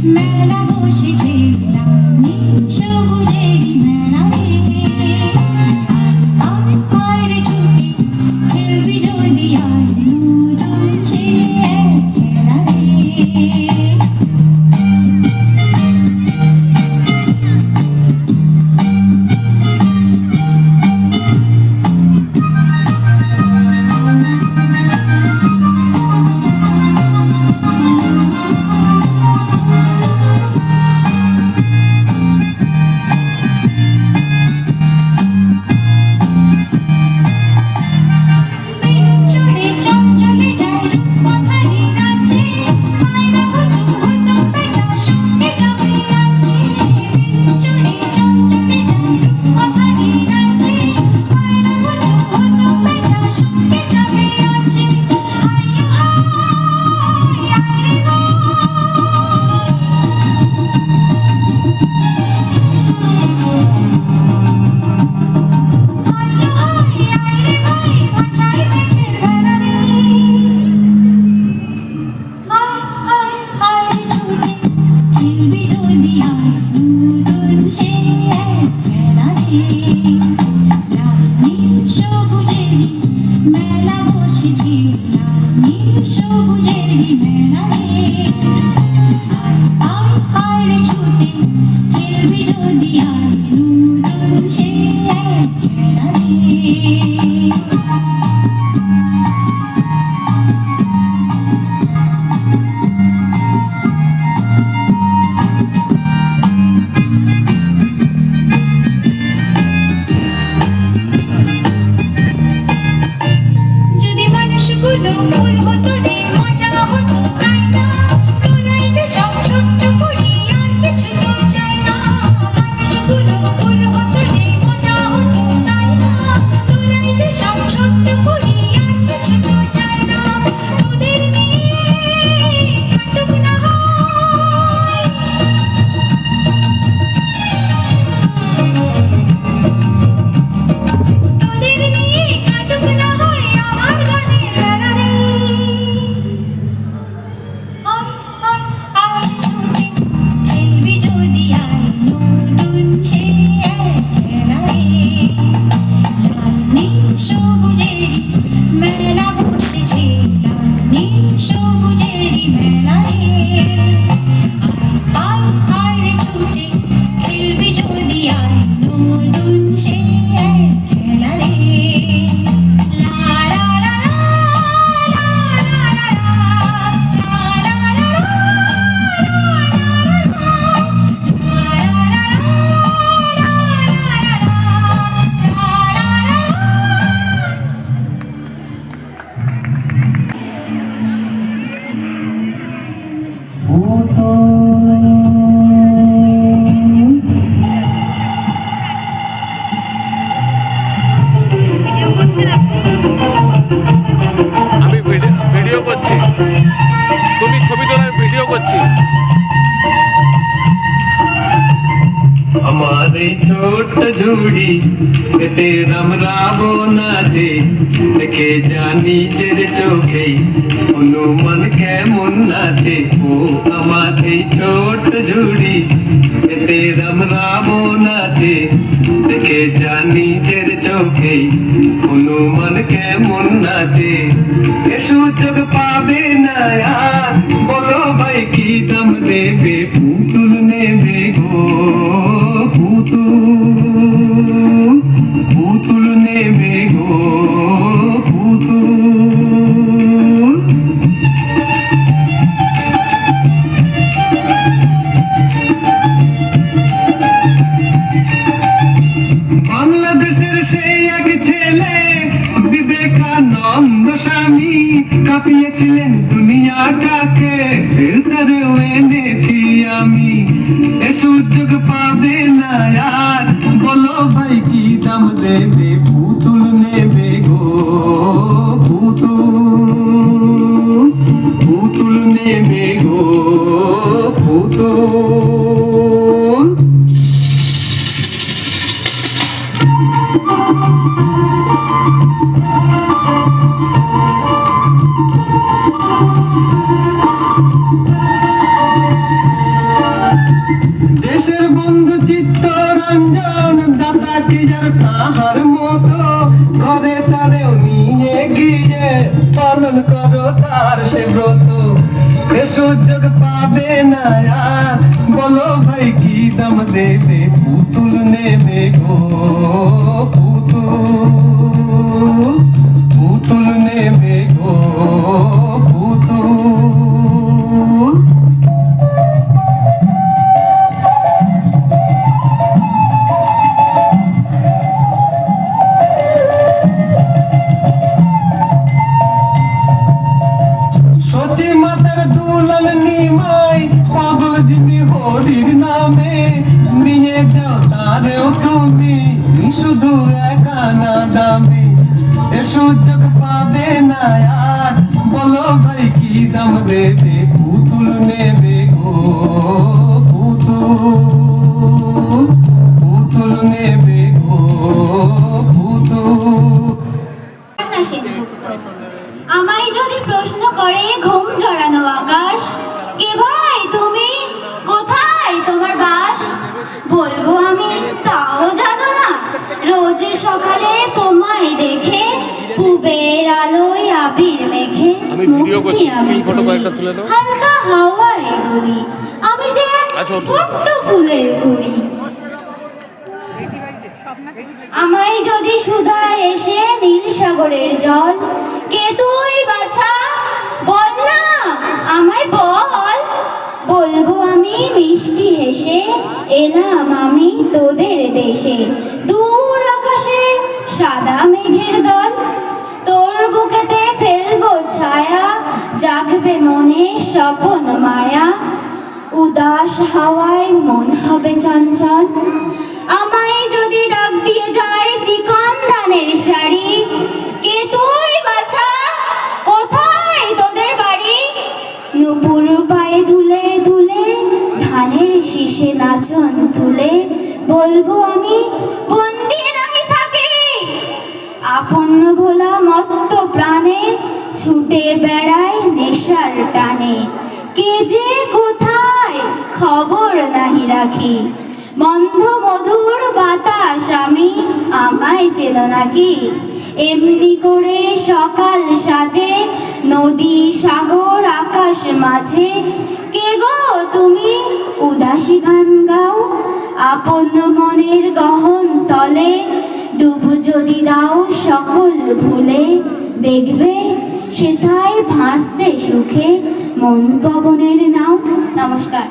মেলা বসেছে রানী সবুজেরই মেলা রে আয় আয় রে ছুটি খেলবি যদি আয় নতুন সে খেলা রে মেলা বসেছে রানী সবুজেরই মেলা রে আয় আয় রে ছুটে খেলবি যদি আয় নতুন সে খেলা রে ফুল হতো রে মজা হতো তাই না তোরাই যে সব ছোট্ট করি আর কিছু তো চাই না মানুষগুলো ফুল হতো রে মজা হতো তাই না তোরাই যে সব ছোট্ট করি আর কিছু তো চাই না তোদের নিয়ে কাটুক না হয় তোদের নিয়ে কাটুক না হয় আমার গানের বেলা রে খেলবি যদি আয় নতুন সে খেলা রে রানী সবুজেরই মেলা বসেছে রানী সবুজেরই মেলা রে আয় আয় রে ছুটে খেলবি যদি আয় নতুন সে খেলা রে লা লা লা লা আমি ভিডিও করছি, তুমি ছবি তোলার ভিডিও করছি। আমার এই ছোট্ট ঝুড়ি এতে রামরাবো নাচে দেখে জানি নিজের চোখে অনুমান কেমন নাচে ও আমার এই ছোট্ট ঝুড়ি এতে রামরাবো নাচে দেখে জানি নিজের চোখে অনুমান কেমন নাচে এ সুযোগ পাবে না আর বলো ভাই কি দাম দেবে পুতুল নেবে গো পুতুল নেবে গো পুতুল বাংলাদেশের সেই এক ছেলে বিবেকানন্দ স্বামী কাঁপিয়েছিলেন দুনিয়াটাকে ফিল্টারেও এনেছি আমি এ সুযোগ পাবে না আর বলো ভাই কি দাম দেবে পুতুল নেবে গো পুতুল নেবে গো পুতুল কি যার তাহার মতো ঘরে তারেও নিয়ে গিয়ে পালন করো তার সে ব্রত এ সুযোগ পাবে না আর বলো ভাই কি দাম দেবে পুতুল নেবে গো পুতুল নেবে গো পুতুল। সচি মাতার দুলাল নিমাই পাগল যিনি হরির নামে নিয়ে যাও তারেও তুমি শুধু একা না দামে এ সুযোগ পাবে না আর বলো ভাই কি দাম দেবে পুতুল নেবে গো পুতুল পুতুল নেবে গো পুতুল। না সেনগুপ্ত, আমায় যদি প্রশ্ন করে ঘুম জড়ানো আকাশ, কে ভাই তুমি, কোথায় তোমার বাস? বলবো আমি তাও জানো না, রোজ সকালে তোমায় দেখে পুবের আলোয় আবির মেখে আমি ভিডিও করছি, আমি স্ক্রিন ফটো কয়েকটা তুলে দাও। হালকা হাওয়ায় দুলি, আমি যে এক আচ্ছা, ছোট্ট ফুলের কুড়ি। আমায় যদি সুধায় এসে নীল সাগরের জল, কে তুই বাছা, বল না আমায় বল। বলবো আমি মিষ্টি হেসে, এলাম আমি তোদের দেশে। দূর আকাশে সাদা মেঘের দল, তোর বুকেতে ফেলবো ছায়া, জাগবে মনে স্বপন মায়া। উদাস হাওয়ায় মন হবে চঞ্চল, আমায় যদি ডাক দিয়ে যায় চিকন ধানের শাড়ি, কে তুই বাছা, কোথায় তোদের বাড়ি? নুপুর পায়ে দুলে দুলে ধানের শীষে নাচন তুলে, বলবো আমি বন্দি নাহি থাকি, আপন ভোলা মত্ত প্রাণে ছুটে বেড়ায় নেশার টানে। কে যে কোথায় খবর নাহি রাখি, মন্ধ মধুর বাতাস আমি, আমায় চেনো নাকি? এমনি করে সকাল সাজে নদী সাগর আকাশ মাঝে, কে গো তুমি উদাসী গান গাও, আপন মনের গহন তলে ডুব যদি দাও সকল ভুলে, দেখবে সেথায় ভাসছে সুখে মন পবনের নাও। নমস্কার।